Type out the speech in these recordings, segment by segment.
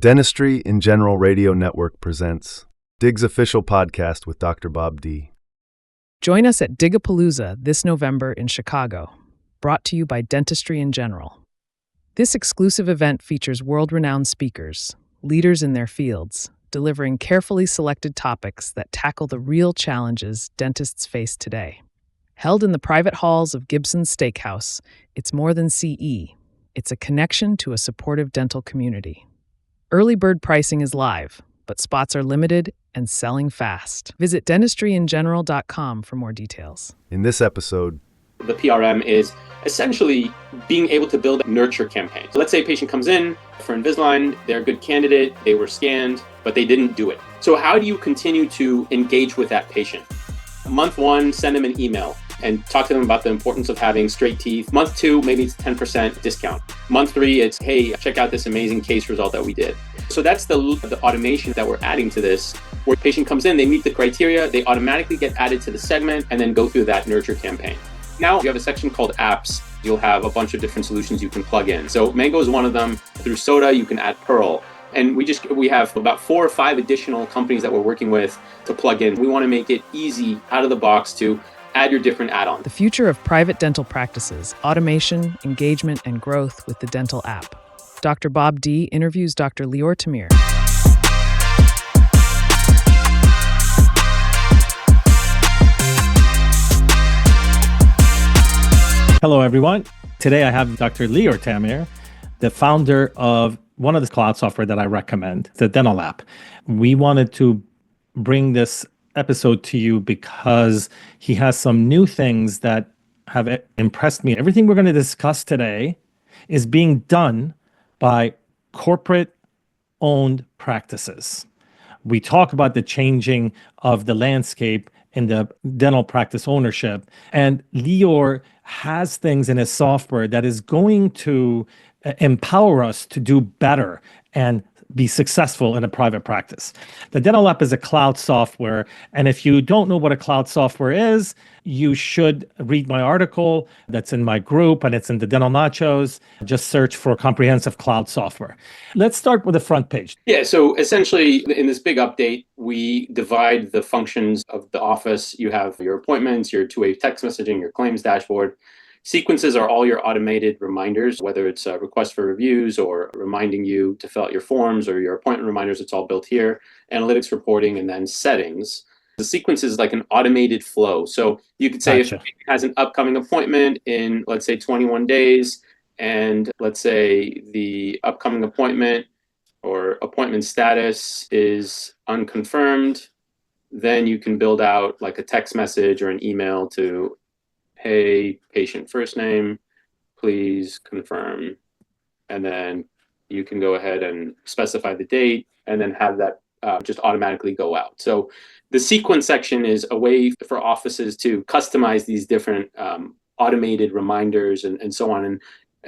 Dentistry in General Radio Network presents DIG's official podcast with Dr. Bob D. Join us at Digapalooza this November in Chicago, brought to you by Dentistry in General. This exclusive event features world-renowned speakers, leaders in their fields, delivering carefully selected topics that tackle the real challenges dentists face today. Held in the private halls of Gibson's Steakhouse, it's more than CE. It's a connection to a supportive dental community. Early bird pricing is live, but spots are limited and selling fast. Visit dentistryingeneral.com for more details. In this episode, the PRM is essentially being able to build a nurture campaign. Let's say a patient comes in for Invisalign, they're a good candidate, they were scanned, but they didn't do it. So how do you continue to engage with that patient? Month one, send them an email and talk to them about the importance of having straight teeth. Month two, maybe it's 10% discount. Month three, it's, hey, check out this amazing case result that we did. So that's the automation that we're adding to this, where a patient comes in, they meet the criteria, they automatically get added to the segment and then go through that nurture campaign. Now you have a section called apps. You'll have a bunch of different solutions you can plug in. So Mango is one of them. Through Soda, you can add Pearl. And we have about 4 or 5 additional companies that we're working with to plug in. We want to make it easy out of the box to add your different add-ons. The future of private dental practices, automation, engagement, and growth with the dental app. Dr. Bob D. interviews Dr. Lior Tamir. Hello, everyone. Today I have Dr. Lior Tamir, the founder of one of the cloud software that I recommend, the Dental app. We wanted to bring this episode to you because he has some new things that have impressed me. Everything we're going to discuss today is being done by corporate-owned practices. We talk about the changing of the landscape in the dental practice ownership, and Lior has things in his software that is going to empower us to do better and be successful in a private practice. The Dental app is a cloud software, and if you don't know what a cloud software is, you should read my article that's in my group, and it's in the Dental Nachos. Just search for comprehensive cloud software. Let's start with the front page. Yeah, so essentially in this big update, we divide the functions of the office. You have your appointments, your two-way text messaging, your claims dashboard. Sequences are all your automated reminders, whether it's a request for reviews or reminding you to fill out your forms or your appointment reminders, it's all built here. Analytics reporting, and then settings. The sequence is like an automated flow. So you could say Gotcha. If it has an upcoming appointment in, let's say, 21 days, and let's say the upcoming appointment or appointment status is unconfirmed, then you can build out like a text message or an email to, hey, patient first name, please confirm. And then you can go ahead and specify the date and then have that just automatically go out. So the sequence section is a way for offices to customize these different automated reminders and so on. And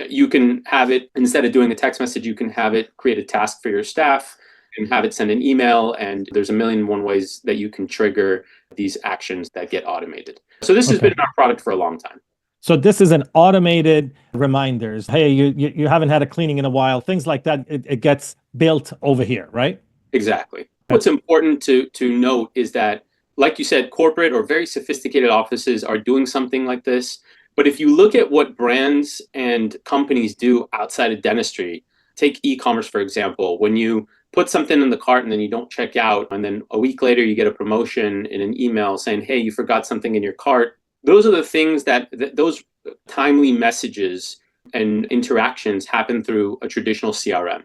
you can have it, instead of doing a text message, you can have it create a task for your staff and have it send an email. And there's a million and one ways that you can trigger these actions that get automated. So this has been in our product for a long time. So this is an automated reminders. Hey, you haven't had a cleaning in a while. Things like that. It gets built over here, right? Exactly. What's important to note is that, like you said, corporate or very sophisticated offices are doing something like this. But if you look at what brands and companies do outside of dentistry, take e-commerce, for example. When you put something in the cart and then you don't check out, and then a week later you get a promotion in an email saying, hey, you forgot something in your cart. Those are the things that those timely messages and interactions happen through a traditional CRM,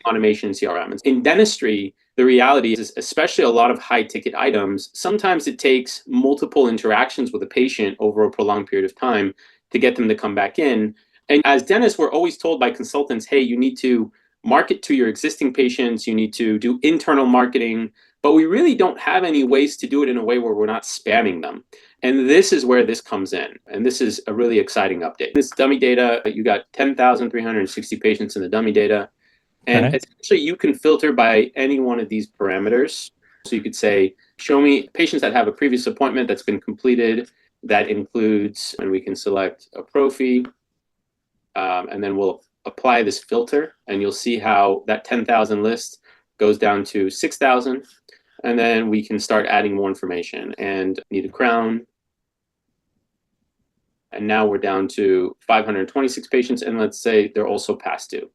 automation CRM. In dentistry, the reality is, especially a lot of high ticket items, sometimes it takes multiple interactions with a patient over a prolonged period of time to get them to come back in. And as dentists, we're always told by consultants, hey, you need to market to your existing patients, you need to do internal marketing, but we really don't have any ways to do it in a way where we're not spamming them. And this is where this comes in. And this is a really exciting update. This dummy data, you got 10,360 patients in the dummy data. And essentially you can filter by any one of these parameters. So you could say, show me patients that have a previous appointment that's been completed. That includes, and we can select a pro fee. And then we'll apply this filter, and you'll see how that 10,000 list goes down to 6,000. And then we can start adding more information and need a crown. And now we're down to 526 patients. And let's say they're also past due,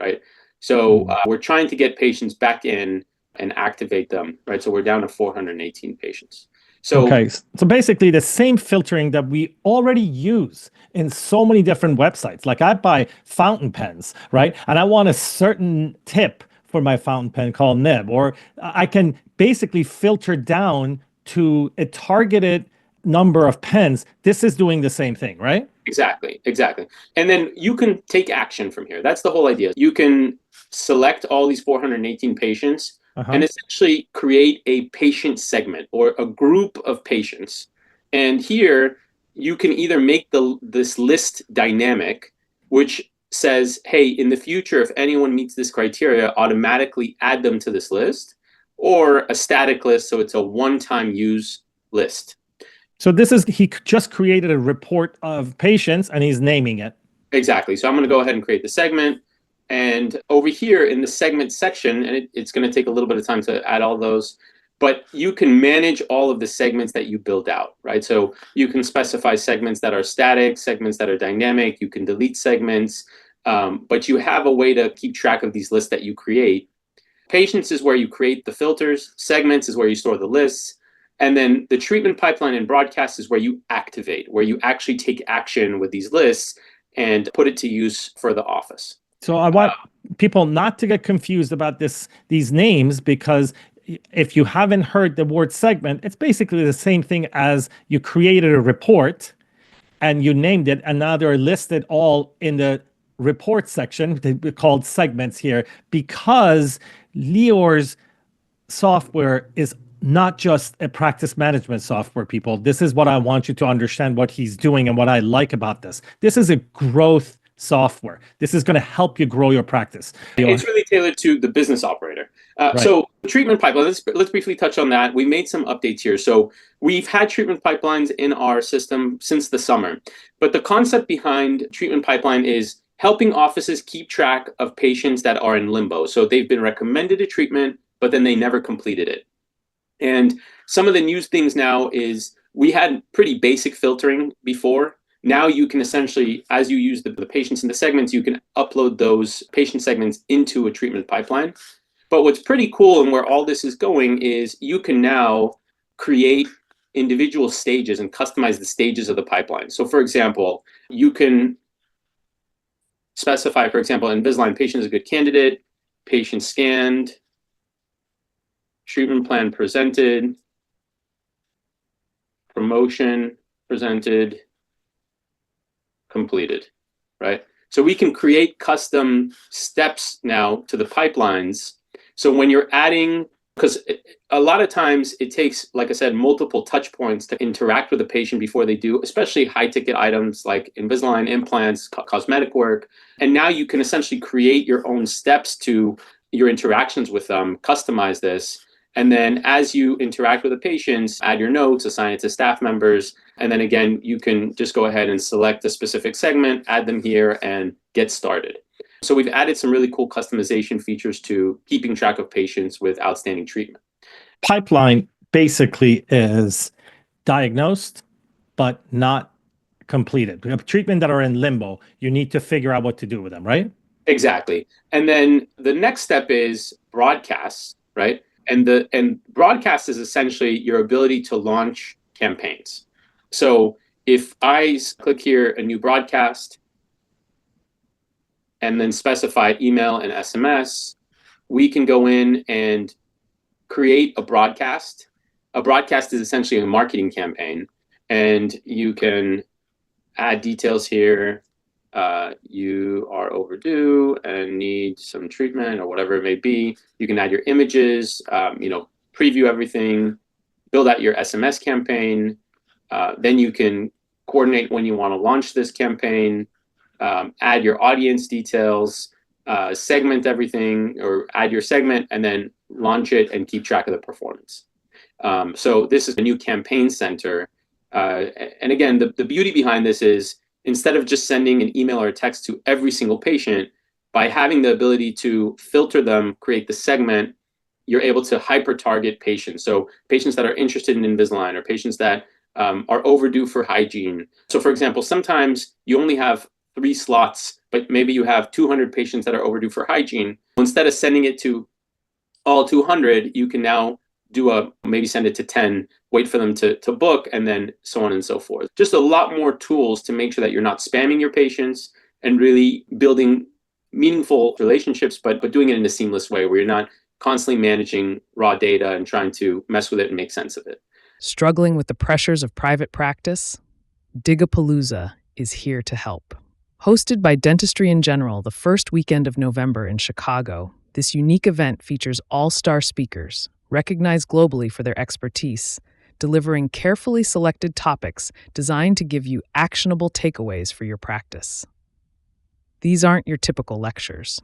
right? So we're trying to get patients back in and activate them, right? So we're down to 418 patients. So, okay, so basically the same filtering that we already use in so many different websites. Like I buy fountain pens, right? And I want a certain tip for my fountain pen called nib, or I can basically filter down to a targeted number of pens. This is doing the same thing, right? Exactly. And then you can take action from here. That's the whole idea. You can select all these 418 patients and essentially create a patient segment or a group of patients. And here you can either make this list dynamic, which says, hey, in the future, if anyone meets this criteria, automatically add them to this list, or a static list, so it's a one-time use list. So he just created a report of patients and he's naming it. Exactly. So I'm going to go ahead and create the segment. And over here in the segment section, and it's going to take a little bit of time to add all those, but you can manage all of the segments that you build out, right? So you can specify segments that are static, segments that are dynamic. You can delete segments, but you have a way to keep track of these lists that you create. Patients is where you create the filters. Segments is where you store the lists. And then the treatment pipeline and broadcast is where you activate, where you actually take action with these lists and put it to use for the office. So I want people not to get confused about these names, because if you haven't heard the word segment, it's basically the same thing as you created a report and you named it, and now they're listed all in the report section. They're called segments here because Lior's software is not just a practice management software, people. This is what I want you to understand, what he's doing and what I like about this. This is a growth software. This is going to help you grow your practice. It's really tailored to the business operator. Right. So treatment pipeline, let's briefly touch on that. We made some updates here. So we've had treatment pipelines in our system since the summer, but the concept behind treatment pipeline is helping offices keep track of patients that are in limbo. So they've been recommended a treatment, but then they never completed it. And some of the new things now is we had pretty basic filtering before. Now you can essentially, as you use the patients in the segments, you can upload those patient segments into a treatment pipeline. But what's pretty cool and where all this is going is you can now create individual stages and customize the stages of the pipeline. So for example, you can specify, for example, Invisalign patient is a good candidate, patient scanned, treatment plan presented, promotion presented, completed, right? So we can create custom steps now to the pipelines. So when you're adding, because a lot of times it takes, like I said, multiple touch points to interact with a patient before they do, especially high ticket items like Invisalign, implants, cosmetic work. And now you can essentially create your own steps to your interactions with them, customize this. And then as you interact with the patients, add your notes, assign it to staff members. And then again, you can just go ahead and select a specific segment, add them here, and get started. So we've added some really cool customization features to keeping track of patients with outstanding treatment. Pipeline basically is diagnosed, but not completed. We have treatment that are in limbo. You need to figure out what to do with them, right? Exactly. And then the next step is broadcasts, right? And broadcast is essentially your ability to launch campaigns. So if I click here, a new broadcast, and then specify email and SMS, we can go in and create a broadcast. A broadcast is essentially a marketing campaign, and you can add details here. You are overdue and need some treatment or whatever it may be. You can add your images, preview everything, build out your SMS campaign. Then you can coordinate when you want to launch this campaign, add your audience details, segment everything or add your segment, and then launch it and keep track of the performance. So this is a new campaign center. And again, the beauty behind this is instead of just sending an email or a text to every single patient, by having the ability to filter them, create the segment, you're able to hyper-target patients. So patients that are interested in Invisalign or patients that are overdue for hygiene. So for example, sometimes you only have 3 slots, but maybe you have 200 patients that are overdue for hygiene. Instead of sending it to all 200, you can now maybe send it to 10, wait for them to book, and then so on and so forth. Just a lot more tools to make sure that you're not spamming your patients and really building meaningful relationships, but doing it in a seamless way where you're not constantly managing raw data and trying to mess with it and make sense of it. Struggling with the pressures of private practice? Digapalooza is here to help. Hosted by Dentistry in General the first weekend of November in Chicago, this unique event features all-star speakers, recognized globally for their expertise, delivering carefully selected topics designed to give you actionable takeaways for your practice. These aren't your typical lectures.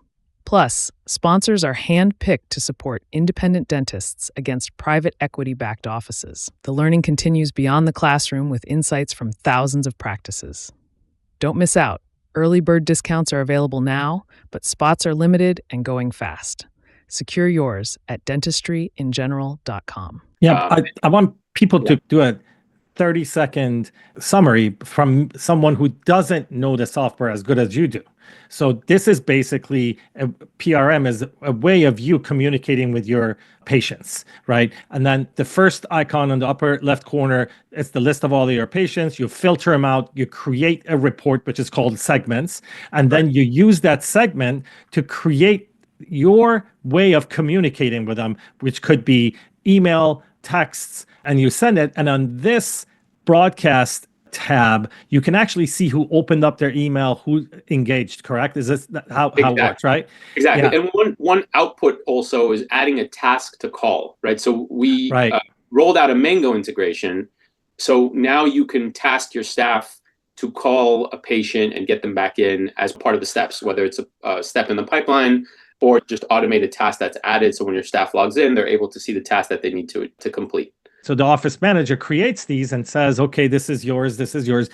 Plus, sponsors are hand-picked to support independent dentists against private equity-backed offices. The learning continues beyond the classroom with insights from thousands of practices. Don't miss out. Early bird discounts are available now, but spots are limited and going fast. Secure yours at dentistryingeneral.com. Yeah, I want people to do a 30-second summary from someone who doesn't know the software as good as you do. So this is basically PRM is a way of you communicating with your patients, right? And then the first icon on the upper left corner, it's the list of all of your patients. You filter them out. You create a report, which is called segments. And then you use that segment to create your way of communicating with them, which could be email, texts, and you send it. And on this broadcast tab, you can actually see who opened up their email, who engaged, correct? Is this how it works, right? Exactly. Yeah. And one output also is adding a task to call, right? So we rolled out a Mango integration. So now you can task your staff to call a patient and get them back in as part of the steps, whether it's a step in the pipeline or just automated task that's added. So when your staff logs in, they're able to see the task that they need to complete. So the office manager creates these and says, okay, this is yours, this is yours.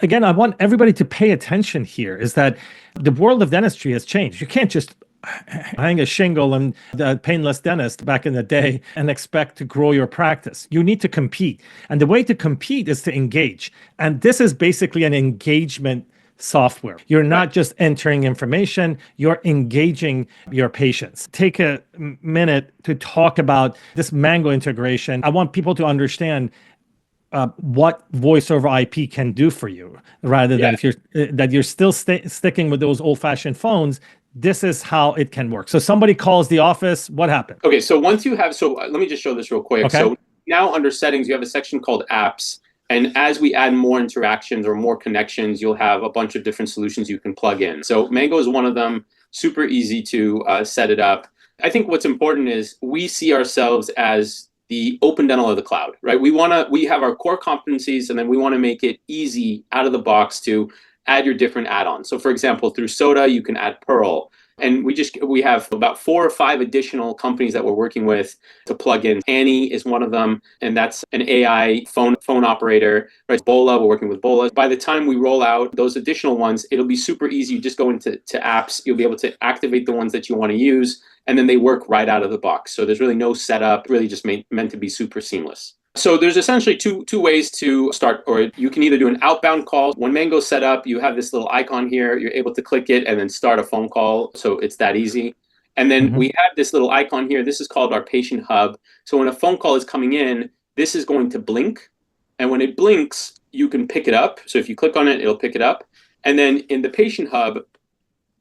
Again, I want everybody to pay attention here is that the world of dentistry has changed. You can't just hang a shingle and the painless dentist back in the day and expect to grow your practice. You need to compete. And the way to compete is to engage. And this is basically an engagement software. You're not just entering information, you're engaging your patients. Take a minute to talk about this Mango integration. I want people to understand what voice over IP can do for you, rather than if you're still sticking with those old-fashioned phones. This is how it can work. So somebody calls the office, what happens? Okay, so once you have, let me just show this real quick. Okay. So now under settings, you have a section called apps. And as we add more interactions or more connections, you'll have a bunch of different solutions you can plug in. So Mango is one of them, super easy to set it up. I think what's important is we see ourselves as the open dental of the cloud, right? We have our core competencies, and then we want to make it easy out of the box to add your different add-ons. So for example, through Soda, you can add Pearl. And we have about 4 or 5 additional companies that we're working with to plug in. Annie is one of them, and that's an AI phone operator. Right? Bola, we're working with Bola. By the time we roll out those additional ones, it'll be super easy. You just go into apps. You'll be able to activate the ones that you want to use, and then they work right out of the box. So there's really no setup, really just meant to be super seamless. So there's essentially two ways to start, or you can either do an outbound call. When Mango's set up, you have this little icon here. You're able to click it and then start a phone call. So it's that easy. And then we have this little icon here. This is called our patient hub. So when a phone call is coming in, this is going to blink. And when it blinks, you can pick it up. So if you click on it, it'll pick it up. And then in the patient hub,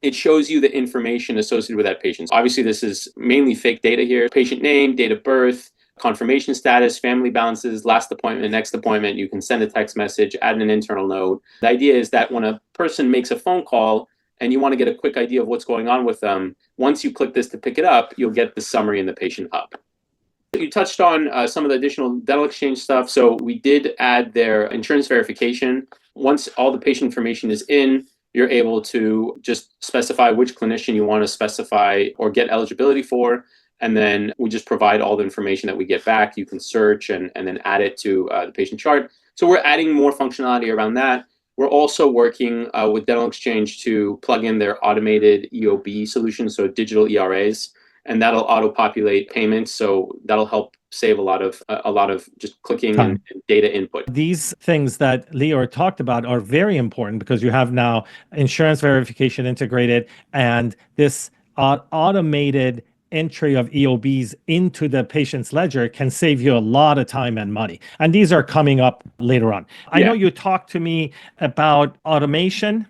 it shows you the information associated with that patient. So obviously, this is mainly fake data here. Patient name, date of birth, confirmation status, family balances, last appointment, next appointment. You can send a text message, add an internal note. The idea is that when a person makes a phone call and you want to get a quick idea of what's going on with them, once you click this to pick it up, you'll get the summary in the patient hub. You touched on some of the additional dental exchange stuff. So we did add their insurance verification. Once all the patient information is in, you're able to just specify which clinician you want to specify or get eligibility for. And then we just provide all the information that we get back. You can search and then add it to the patient chart. So we're adding more functionality around that. We're also working with Dental Exchange to plug in their automated EOB solution, so digital ERAs, and that'll auto-populate payments. So that'll help save a lot of just clicking and data input. These things that Lior talked about are very important because you have now insurance verification integrated, and this automated entry of EOBs into the patient's ledger can save you a lot of time and money. And these are coming up later on. I know you talked to me about automation,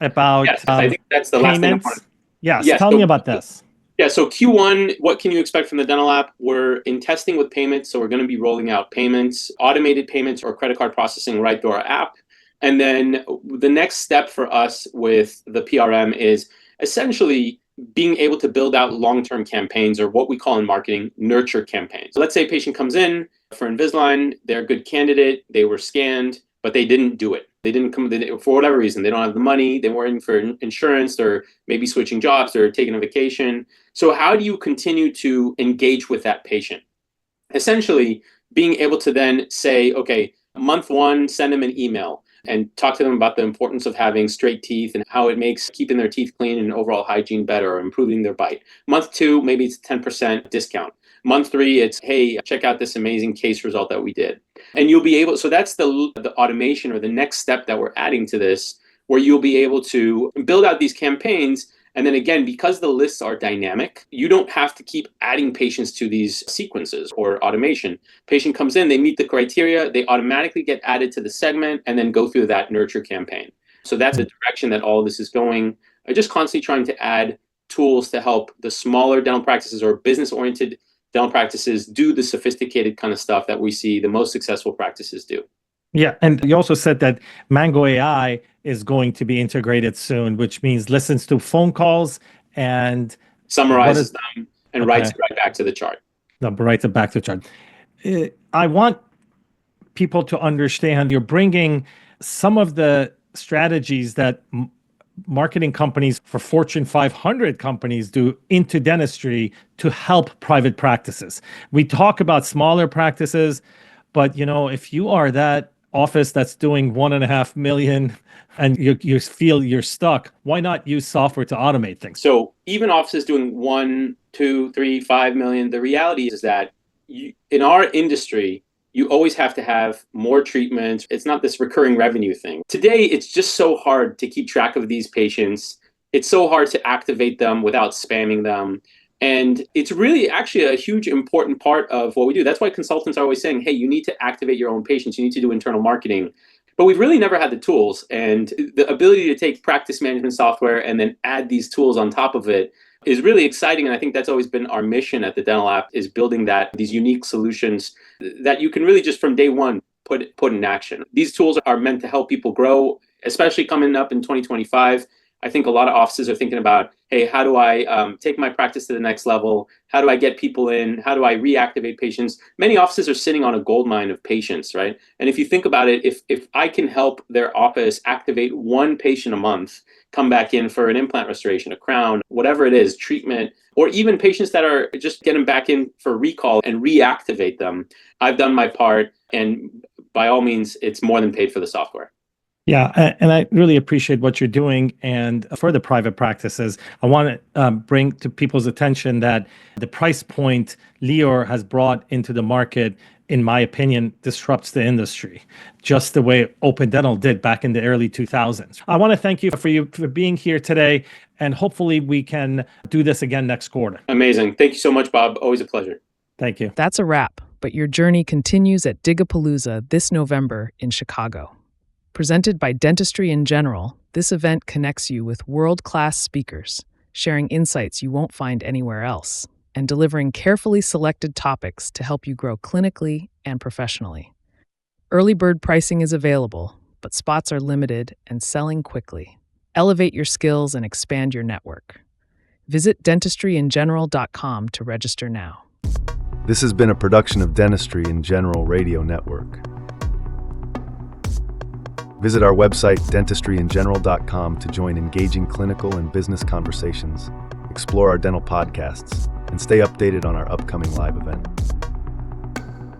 about yes, I think that's the last thing I wanted. Yes, tell me about this. Yeah, so Q1, what can you expect from the dental app? We're in testing with payments, so we're going to be rolling out payments, automated payments or credit card processing right through our app. And then the next step for us with the PRM is essentially being able to build out long-term campaigns, or what we call in marketing, nurture campaigns. So let's say a patient comes in for Invisalign, they're a good candidate, they were scanned, but they didn't do it. They didn't come for whatever reason. They don't have the money, they weren't in for insurance, or maybe switching jobs, or taking a vacation. So how do you continue to engage with that patient? Essentially, being able to then say, okay, month one, send them an email and talk to them about the importance of having straight teeth and how it makes keeping their teeth clean and overall hygiene better, or improving their bite. Month two, maybe it's 10% discount. Month three, it's, hey, check out this amazing case result that we did. And you'll be able, so that's the automation, or the next step that we're adding to this, where you'll be able to build out these campaigns. And then again, because the lists are dynamic, you don't have to keep adding patients to these sequences or automation. Patient comes in, they meet the criteria, they automatically get added to the segment and then go through that nurture campaign. So that's the direction that all of this is going. I'm just constantly trying to add tools to help the smaller dental practices or business-oriented dental practices do the sophisticated kind of stuff that we see the most successful practices do. Yeah, and you also said that Mango AI is going to be integrated soon, which means listens to phone calls and summarizes them and writes it right back to the chart. No, writes it back to the chart. I want people to understand you're bringing some of the strategies that marketing companies for Fortune 500 companies do into dentistry to help private practices. We talk about smaller practices, but if you are that office that's doing 1.5 million and you feel you're stuck, why not use software to automate things? So even offices doing 1, 2, 3, 5 million, the reality is that in our industry, you always have to have more treatments. It's not this recurring revenue thing. Today, it's just so hard to keep track of these patients. It's so hard to activate them without spamming them. And it's really actually a huge important part of what we do. That's why consultants are always saying, hey, you need to activate your own patients. You need to do internal marketing. But we've really never had the tools, and the ability to take practice management software and then add these tools on top of it is really exciting. And I think that's always been our mission at the Dental App, is building these unique solutions that you can really just from day one put in action. These tools are meant to help people grow, especially coming up in 2025. I think a lot of offices are thinking about, hey, how do I take my practice to the next level? How do I get people in? How do I reactivate patients? Many offices are sitting on a gold mine of patients, right? And if you think about it, if I can help their office activate one patient a month, come back in for an implant restoration, a crown, whatever it is, treatment, or even patients that are just getting back in for recall and reactivate them, I've done my part. And by all means, it's more than paid for the software. Yeah, and I really appreciate what you're doing. And for the private practices, I want to bring to people's attention that the price point Lior has brought into the market, in my opinion, disrupts the industry, just the way Open Dental did back in the early 2000s. I want to thank you for being here today, and hopefully we can do this again next quarter. Amazing. Thank you so much, Bob. Always a pleasure. Thank you. That's a wrap, but your journey continues at Digapalooza this November in Chicago. Presented by Dentistry in General, this event connects you with world-class speakers, sharing insights you won't find anywhere else, and delivering carefully selected topics to help you grow clinically and professionally. Early bird pricing is available, but spots are limited and selling quickly. Elevate your skills and expand your network. Visit dentistryingeneral.com to register now. This has been a production of Dentistry in General Radio Network. Visit our website, dentistryingeneral.com, to join engaging clinical and business conversations, explore our dental podcasts, and stay updated on our upcoming live event.